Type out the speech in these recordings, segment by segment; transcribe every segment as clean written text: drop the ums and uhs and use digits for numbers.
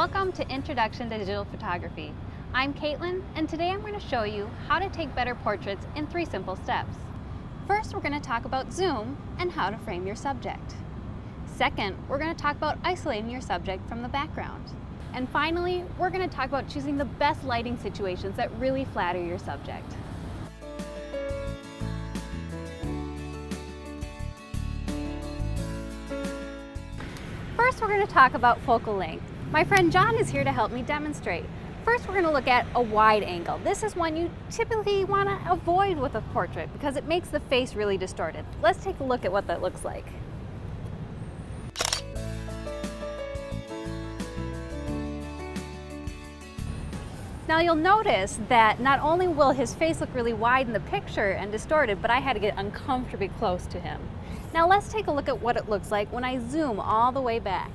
Welcome to Introduction to Digital Photography. I'm Caitlin, and today I'm going to show you how to take better portraits in 3 simple steps. First, we're going to talk about zoom and how to frame your subject. Second, we're going to talk about isolating your subject from the background. And finally, we're going to talk about choosing the best lighting situations that really flatter your subject. First, we're going to talk about focal length. My friend John is here to help me demonstrate. First, we're going to look at a wide angle. This is one you typically want to avoid with a portrait because it makes the face really distorted. Let's take a look at what that looks like. Now you'll notice that not only will his face look really wide in the picture and distorted, but I had to get uncomfortably close to him. Now let's take a look at what it looks like when I zoom all the way back.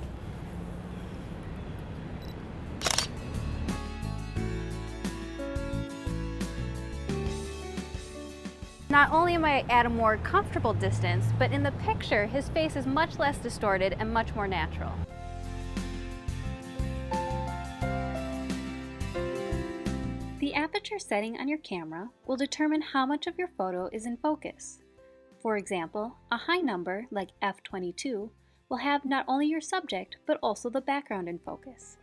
Not only am I at a more comfortable distance, but in the picture, his face is much less distorted and much more natural. The aperture setting on your camera will determine how much of your photo is in focus. For example, a high number, like f/22, will have not only your subject, but also the background in focus.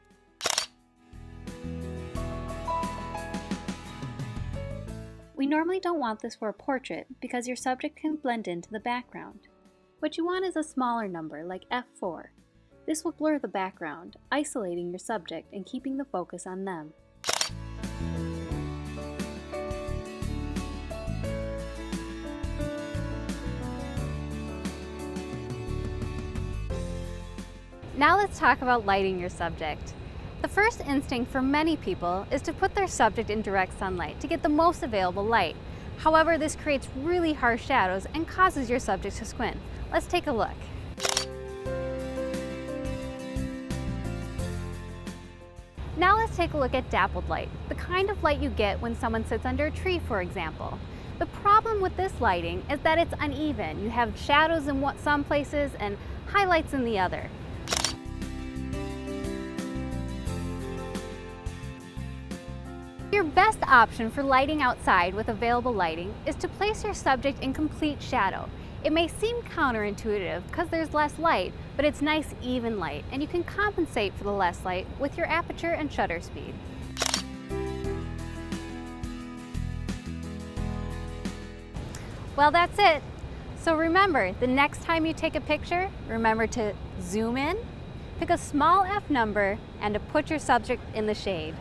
We normally don't want this for a portrait because your subject can blend into the background. What you want is a smaller number, like f4. This will blur the background, isolating your subject and keeping the focus on them. Now let's talk about lighting your subject. The first instinct for many people is to put their subject in direct sunlight to get the most available light. However, this creates really harsh shadows and causes your subject to squint. Let's take a look. Now let's take a look at dappled light, the kind of light you get when someone sits under a tree, for example. The problem with this lighting is that it's uneven. You have shadows in some places and highlights in the other. Your best option for lighting outside with available lighting is to place your subject in complete shadow. It may seem counterintuitive because there's less light, but it's nice even light, and you can compensate for the less light with your aperture and shutter speed. Well, that's it. So remember, the next time you take a picture, remember to zoom in, pick a small f number, and to put your subject in the shade.